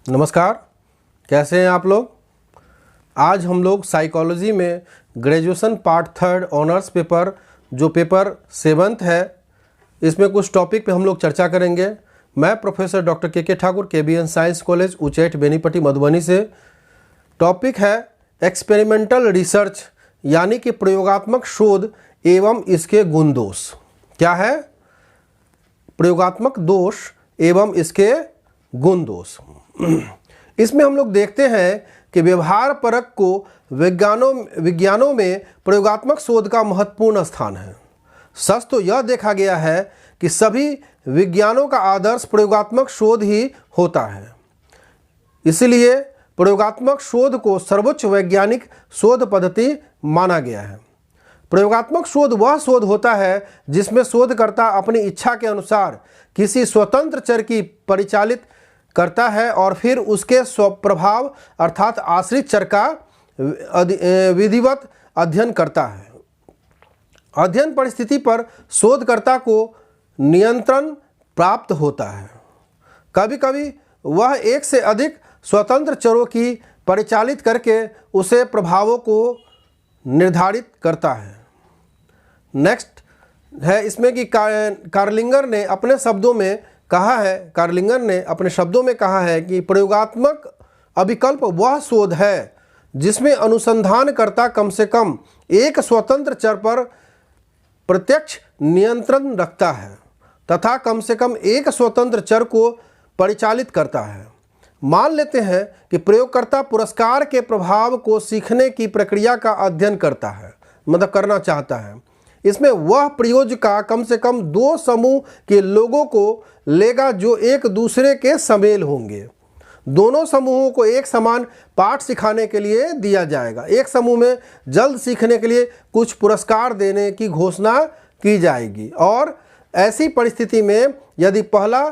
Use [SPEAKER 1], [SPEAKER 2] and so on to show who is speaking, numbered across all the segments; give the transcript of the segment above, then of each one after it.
[SPEAKER 1] नमस्कार, कैसे हैं आप लोग। आज हम लोग साइकोलॉजी में ग्रेजुएशन पार्ट 3 ऑनर्स पेपर जो पेपर 7th है, इसमें कुछ टॉपिक पे हम लोग चर्चा करेंगे। मैं प्रोफेसर डॉक्टर के Thakur, KBN science college Uchaith Benipatti Madhubani से। टॉपिक है एक्सपेरिमेंटल रिसर्च यानी कि प्रयोगात्मक शोध एवं इसके गुण दोष। क्या है? प्रयोगात्मक दोष एवं इसके गुण दोष। इसमें हम लोग देखते हैं कि व्यवहार परक को विज्ञानों में प्रयोगात्मक शोध का महत्वपूर्ण स्थान है। सच तो यह देखा गया है कि सभी विज्ञानों का आदर्श प्रयोगात्मक शोध ही होता है। इसलिए प्रयोगात्मक शोध को सर्वोच्च वैज्ञानिक शोध पद्धति माना गया है। प्रयोगात्मक शोध वह शोध होता है जिसमें शोधकर्ता अपनी इच्छा के अनुसार किसी स्वतंत्र चर की परिचालित करता है और फिर उसके स्वप्रभाव अर्थात आश्रित चर का विधिवत अध्ययन करता है। अध्ययन परिस्थिति पर शोधकर्ता को नियंत्रण प्राप्त होता है। कभी कभी वह एक से अधिक स्वतंत्र चरों की परिचालित करके उसे प्रभावों को निर्धारित करता है। नेक्स्ट है इसमें कि कार्लिंगर ने अपने शब्दों में कहा है कि प्रयोगात्मक अभिकल्प वह शोध है जिसमें अनुसंधानकर्ता कम से कम एक स्वतंत्र चर पर प्रत्यक्ष नियंत्रण रखता है तथा कम से कम एक स्वतंत्र चर को परिचालित करता है। मान लेते हैं कि प्रयोगकर्ता पुरस्कार के प्रभाव को सीखने की प्रक्रिया का अध्ययन करना चाहता है। इसमें वह प्रयोजका कम से कम 2 समूह के लोगों को लेगा जो एक दूसरे के समेल होंगे। दोनों समूहों को एक समान पाठ सिखाने के लिए दिया जाएगा। एक समूह में जल्द सीखने के लिए कुछ पुरस्कार देने की घोषणा की जाएगी और ऐसी परिस्थिति में यदि पहला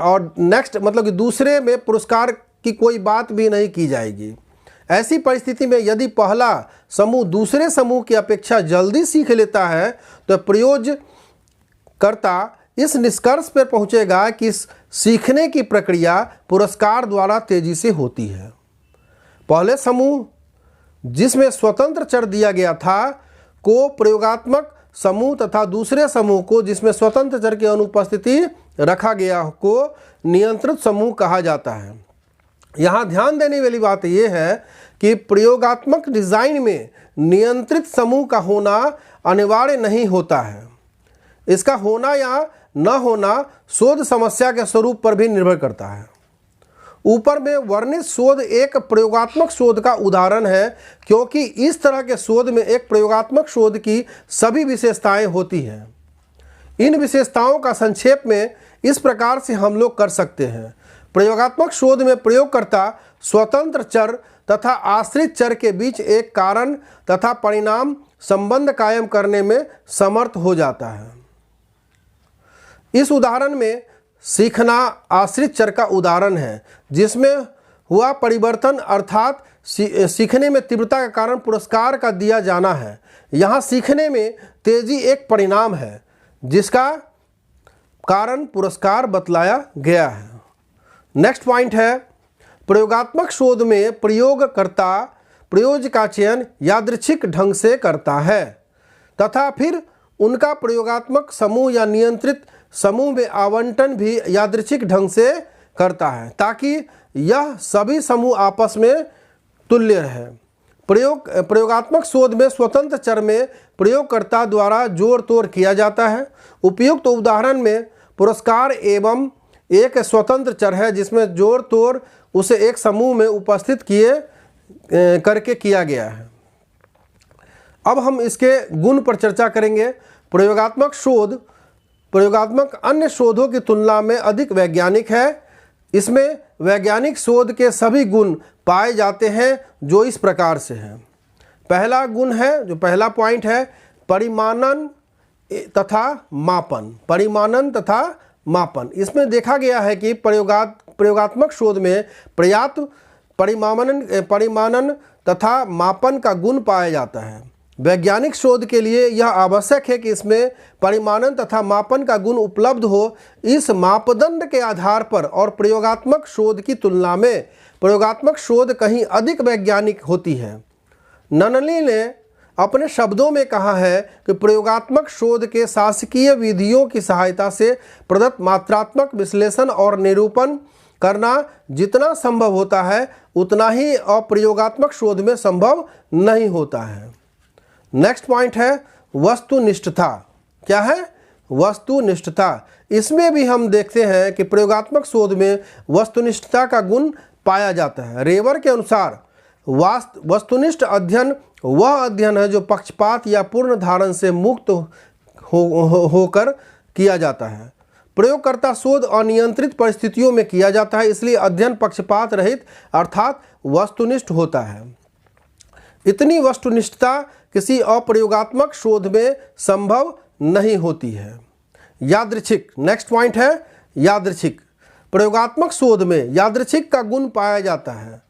[SPEAKER 1] और नेक्स्ट मतलब कि दूसरे में पुरस्कार की कोई बात भी नहीं की जाएगी। ऐसी परिस्थिति में यदि पहला समूह दूसरे समूह की अपेक्षा जल्दी सीख लेता है तो प्रयोजकर्ता इस निष्कर्ष पर पहुंचेगा कि सीखने की प्रक्रिया पुरस्कार द्वारा तेजी से होती है। पहले समूह जिसमें स्वतंत्र चर दिया गया था को प्रयोगात्मक समूह तथा दूसरे समूह को जिसमें स्वतंत्र चर की अनुपस्थिति रखा गया को नियंत्रित समूह कहा जाता है। यहाँ ध्यान देने वाली बात यह है कि प्रयोगात्मक डिजाइन में नियंत्रित समूह का होना अनिवार्य नहीं होता है। इसका होना या न होना शोध समस्या के स्वरूप पर भी निर्भर करता है। ऊपर में वर्णित शोध एक प्रयोगात्मक शोध का उदाहरण है क्योंकि इस तरह के शोध में एक प्रयोगात्मक शोध की सभी विशेषताएं होती हैं। इन विशेषताओं का संक्षेप में इस प्रकार से हम लोग कर सकते हैं। प्रयोगात्मक शोध में प्रयोगकर्ता स्वतंत्र चर तथा आश्रित चर के बीच एक कारण तथा परिणाम संबंध कायम करने में समर्थ हो जाता है। इस उदाहरण में सीखना आश्रित चर का उदाहरण है जिसमें हुआ परिवर्तन अर्थात सीखने में तीव्रता का कारण पुरस्कार का दिया जाना है। यहाँ सीखने में तेजी एक परिणाम है जिसका कारण पुरस्कार बतलाया गया है। नेक्स्ट पॉइंट है प्रयोगात्मक शोध में प्रयोगकर्ता प्रयोज का चयन यादृच्छिक ढंग से करता है तथा फिर उनका प्रयोगात्मक समूह या नियंत्रित समूह में आवंटन भी यादृच्छिक ढंग से करता है ताकि यह सभी समूह आपस में तुल्य रहे। प्रयोगात्मक शोध में स्वतंत्र चर में प्रयोगकर्ता द्वारा जोड़ तोड़ किया जाता है। उपयुक्त उदाहरण में पुरस्कार एवं एक स्वतंत्र चर है जिसमें जोड़ तोड़ उसे एक समूह में उपस्थित करके किया गया है। अब हम इसके गुण पर चर्चा करेंगे। प्रयोगात्मक अन्य शोधों की तुलना में अधिक वैज्ञानिक है। इसमें वैज्ञानिक शोध के सभी गुण पाए जाते हैं जो इस प्रकार से हैं। पहला गुण है जो पहला पॉइंट है परिमाणन तथा मापन। इसमें देखा गया है कि प्रयोगात्मक शोध में पर्याप्त परिमाणन तथा मापन का गुण पाया जाता है। वैज्ञानिक शोध के लिए यह आवश्यक है कि इसमें परिमाणन तथा मापन का गुण उपलब्ध हो। इस मापदंड के आधार पर और प्रयोगात्मक शोध की तुलना में प्रयोगात्मक शोध कहीं अधिक वैज्ञानिक होती है। ननली ने अपने शब्दों में कहा है कि प्रयोगात्मक शोध के शासकीय विधियों की सहायता से प्रदत्त मात्रात्मक विश्लेषण और निरूपण करना जितना संभव होता है उतना ही अप्रयोगात्मक शोध में संभव नहीं होता है। नेक्स्ट पॉइंट है वस्तुनिष्ठता। क्या है? वस्तुनिष्ठता। इसमें भी हम देखते हैं कि प्रयोगात्मक शोध में वस्तुनिष्ठता का गुण पाया जाता है। रेवर के अनुसार वस्तुनिष्ठ अध्ययन वह अध्ययन है जो पक्षपात या पूर्ण धारण से मुक्त होकर किया जाता है। प्रयोगकर्ता शोध अनियंत्रित परिस्थितियों में किया जाता है, इसलिए अध्ययन पक्षपात रहित अर्थात वस्तुनिष्ठ होता है। इतनी वस्तुनिष्ठता किसी अप्रयोगात्मक शोध में संभव नहीं होती है। यादृच्छिक। नेक्स्ट पॉइंट है यादृच्छिक। प्रयोगात्मक शोध में यादृच्छिक का गुण पाया जाता है।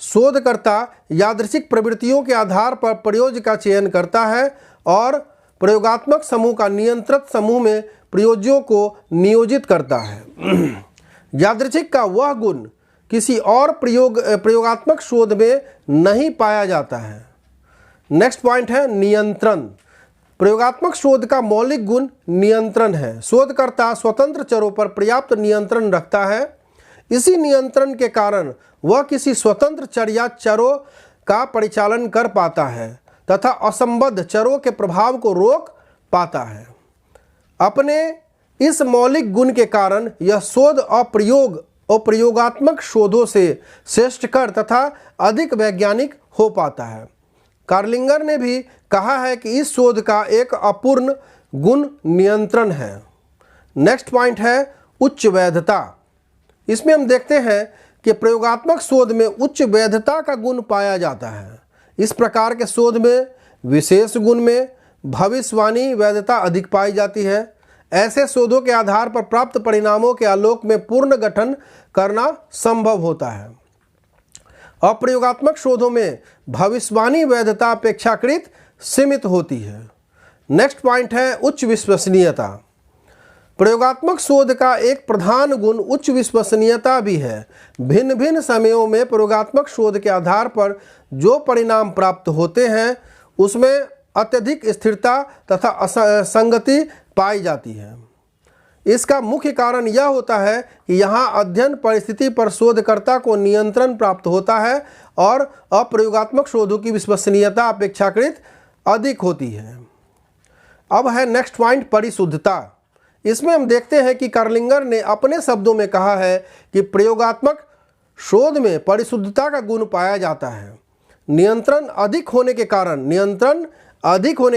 [SPEAKER 1] शोधकर्ता यादृच्छिक प्रवृत्तियों के आधार पर प्रयोज्य का चयन करता है और प्रयोगात्मक समूह का नियंत्रित समूह में प्रयोज्यों को नियोजित करता है। यादृच्छिक का वह गुण किसी और प्रयोगात्मक शोध में नहीं पाया जाता है। नेक्स्ट पॉइंट है नियंत्रण। प्रयोगात्मक शोध का मौलिक गुण नियंत्रण है। शोधकर्ता स्वतंत्र चरों पर पर्याप्त नियंत्रण रखता है। इसी नियंत्रण के कारण वह किसी स्वतंत्र चर या चरों का परिचालन कर पाता है तथा असंबद्ध चरों के प्रभाव को रोक पाता है। अपने इस मौलिक गुण के कारण यह शोध अप्रयोगात्मक शोधों से श्रेष्ठकर तथा अधिक वैज्ञानिक हो पाता है। कार्लिंगर ने भी कहा है कि इस शोध का एक अपूर्ण गुण नियंत्रण है। नेक्स्ट पॉइंट है उच्च वैधता। इसमें हम देखते हैं कि प्रयोगात्मक शोध में उच्च वैधता का गुण पाया जाता है। इस प्रकार के शोध में विशेष गुण में भविष्यवाणी वैधता अधिक पाई जाती है। ऐसे शोधों के आधार पर प्राप्त परिणामों के आलोक में पूर्ण गठन करना संभव होता है। अप्रयोगात्मक शोधों में भविष्यवाणी वैधता अपेक्षाकृत सीमित होती है। नेक्स्ट पॉइंट है उच्च विश्वसनीयता। प्रयोगात्मक शोध का एक प्रधान गुण उच्च विश्वसनीयता भी है। भिन्न भिन्न समयों में प्रयोगात्मक शोध के आधार पर जो परिणाम प्राप्त होते हैं उसमें अत्यधिक स्थिरता तथा संगति पाई जाती है। इसका मुख्य कारण यह होता है कि यहाँ अध्ययन परिस्थिति पर शोधकर्ता को नियंत्रण प्राप्त होता है और अप्रयोगात्मक शोधों की विश्वसनीयता अपेक्षाकृत अधिक होती है। अब है नेक्स्ट पॉइंट परिशुद्धता। इसमें हम देखते हैं कि कार्लिंगर ने अपने शब्दों में कहा है कि प्रयोगात्मक शोध में परिशुद्धता का गुण पाया जाता है। नियंत्रण अधिक होने के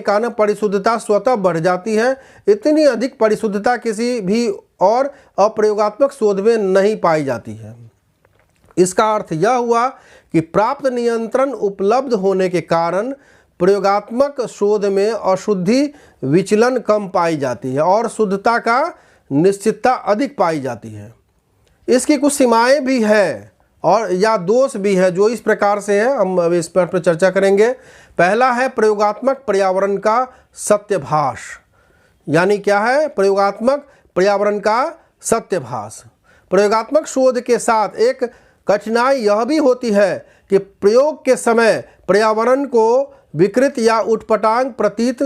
[SPEAKER 1] कारण परिशुद्धता स्वतः बढ़ जाती है। इतनी अधिक परिशुद्धता किसी भी और अप्रयोगात्मक शोध में नहीं पाई जाती है। इसका अर्थ यह हुआ कि प्राप्त नियंत्रण उपलब्ध होने के कारण प्रयोगात्मक शोध में अशुद्धि विचलन कम पाई जाती है और शुद्धता का निश्चितता अधिक पाई जाती है। इसकी कुछ सीमाएं भी है और या दोष भी है जो इस प्रकार से है। हम अब इस पर चर्चा करेंगे। पहला है प्रयोगात्मक पर्यावरण का सत्यभास। यानी क्या है? प्रयोगात्मक पर्यावरण का सत्यभास। प्रयोगात्मक शोध के साथ एक कठिनाई यह भी होती है कि प्रयोग के समय पर्यावरण को विकृत या उटपटांग प्रतीत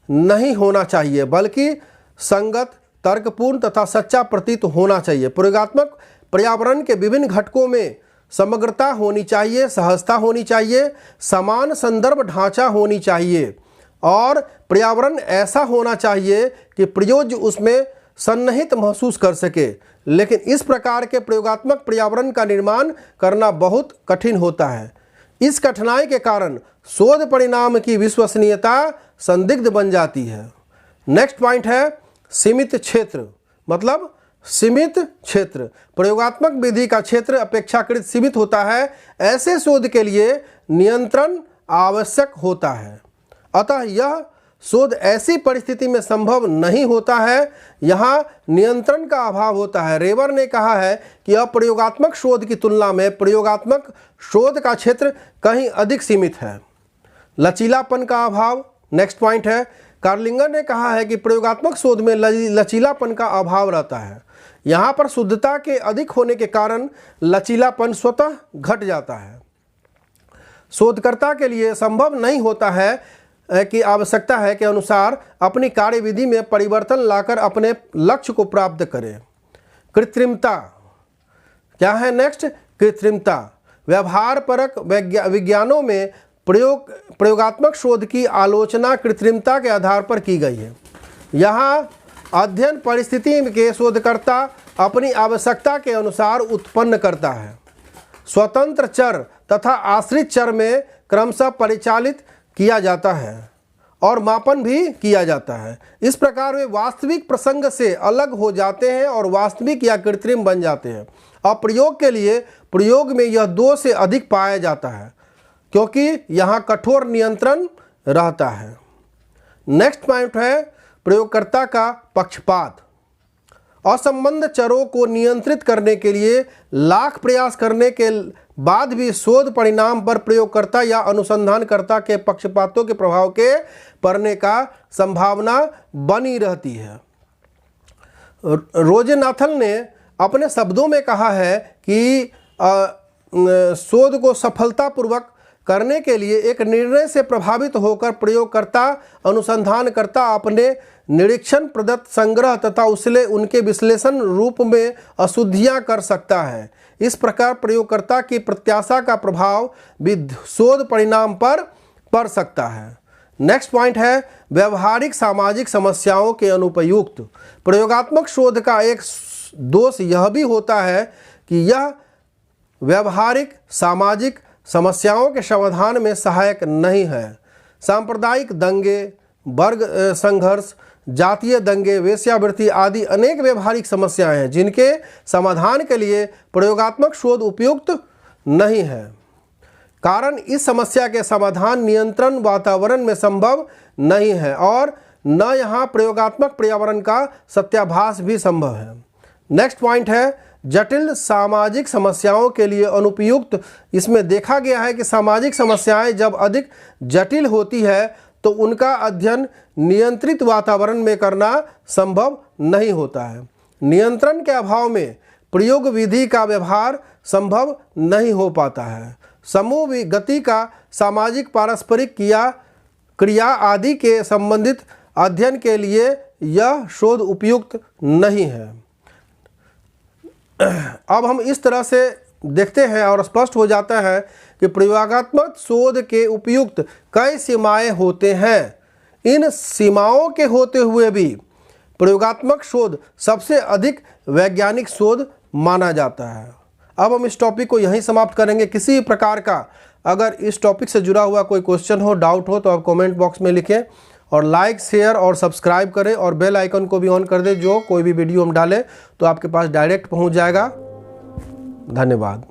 [SPEAKER 1] नहीं होना चाहिए बल्कि संगत, तर्कपूर्ण तथा सच्चा प्रतीत होना चाहिए। प्रयोगात्मक पर्यावरण के विभिन्न घटकों में समग्रता होनी चाहिए, सहजता होनी चाहिए, समान संदर्भ ढांचा होनी चाहिए और पर्यावरण ऐसा होना चाहिए कि प्रयोज्य उसमें सन्निहित महसूस कर सके। लेकिन इस प्रकार के प्रयोगात्मक पर्यावरण का निर्माण करना बहुत कठिन होता है। इस कठिनाई के कारण शोध परिणाम की विश्वसनीयता संदिग्ध बन जाती है। नेक्स्ट पॉइंट है सीमित क्षेत्र। मतलब सीमित क्षेत्र। प्रयोगात्मक विधि का क्षेत्र अपेक्षाकृत सीमित होता है। ऐसे शोध के लिए नियंत्रण आवश्यक होता है। अतः यह शोध ऐसी परिस्थिति में संभव नहीं होता है यहाँ नियंत्रण का अभाव होता है। रेवर ने कहा है कि अप्रयोगात्मक शोध की तुलना में प्रयोगात्मक शोध का क्षेत्र कहीं अधिक सीमित है। लचीलापन का अभाव नेक्स्ट पॉइंट है। कार्लिंगर ने कहा है कि प्रयोगात्मक शोध में लचीलापन का अभाव रहता है। यहाँ पर शुद्धता के अधिक होने के कारण लचीलापन स्वतः घट जाता है। शोधकर्ता के लिए संभव नहीं होता है कि आवश्यकता है के अनुसार अपनी कार्यविधि में परिवर्तन लाकर अपने लक्ष्य को प्राप्त करें। कृत्रिमता क्या है? नेक्स्ट, कृत्रिमता। व्यवहारपरक विज्ञानों में प्रयोगात्मक शोध की आलोचना कृत्रिमता के आधार पर की गई है। यहाँ अध्ययन परिस्थिति के शोधकर्ता अपनी आवश्यकता के अनुसार उत्पन्न करता है। स्वतंत्र चर तथा आश्रित चर में क्रमशः परिचालित किया जाता है और मापन भी किया जाता है। इस प्रकार वे वास्तविक प्रसंग से अलग हो जाते हैं और वास्तविक या कृत्रिम बन जाते हैं। अब प्रयोग के लिए प्रयोग में यह 2 से अधिक पाया जाता है क्योंकि यहाँ कठोर नियंत्रण रहता है। नेक्स्ट पॉइंट है प्रयोगकर्ता का पक्षपात। असंबद्ध चरों को नियंत्रित करने के लिए लाख प्रयास करने के बाद भी शोध परिणाम पर प्रयोगकर्ता या अनुसंधानकर्ता के पक्षपातों के प्रभाव के पड़ने का संभावना बनी रहती है। रोजेनाथन ने अपने शब्दों में कहा है कि शोध को सफलतापूर्वक करने के लिए एक निर्णय से प्रभावित होकर प्रयोगकर्ता अनुसंधानकर्ता अपने निरीक्षण प्रदत्त संग्रह तथा उनके विश्लेषण रूप में अशुद्धियां कर सकता है। इस प्रकार प्रयोगकर्ता की प्रत्याशा का प्रभाव भी शोध परिणाम पर पड़ सकता है। नेक्स्ट पॉइंट है व्यवहारिक सामाजिक समस्याओं के अनुपयुक्त। प्रयोगात्मक शोध का एक दोष यह भी होता है कि यह व्यवहारिक सामाजिक समस्याओं के समाधान में सहायक नहीं है। सांप्रदायिक दंगे, वर्ग संघर्ष, जातीय दंगे, वेश्यावृत्ति आदि अनेक व्यवहारिक समस्याएं हैं जिनके समाधान के लिए प्रयोगात्मक शोध उपयुक्त नहीं है। कारण इस समस्या के समाधान नियंत्रण वातावरण में संभव नहीं है और न यहाँ प्रयोगात्मक पर्यावरण का सत्याभास भी संभव है। नेक्स्ट पॉइंट है जटिल सामाजिक समस्याओं के लिए अनुपयुक्त। इसमें देखा गया है कि सामाजिक समस्याएं जब अधिक जटिल होती है तो उनका अध्ययन नियंत्रित वातावरण में करना संभव नहीं होता है। नियंत्रण के अभाव में प्रयोग विधि का व्यवहार संभव नहीं हो पाता है। समूह गति का सामाजिक पारस्परिक क्रिया आदि के संबंधित अध्ययन के लिए यह शोध उपयुक्त नहीं है। अब हम इस तरह से देखते हैं और स्पष्ट हो जाता है कि प्रयोगात्मक शोध के उपयुक्त कई सीमाएं होते हैं। इन सीमाओं के होते हुए भी प्रयोगात्मक शोध सबसे अधिक वैज्ञानिक शोध माना जाता है। अब हम इस टॉपिक को यहीं समाप्त करेंगे। किसी प्रकार का अगर इस टॉपिक से जुड़ा हुआ कोई क्वेश्चन हो, डाउट हो तो आप कमेंट बॉक्स में लिखें और लाइक, शेयर और सब्सक्राइब करें और बेल आइकन को भी ऑन कर दें। जो कोई भी वीडियो हम डालें तो आपके पास डायरेक्ट पहुंच जाएगा। धन्यवाद।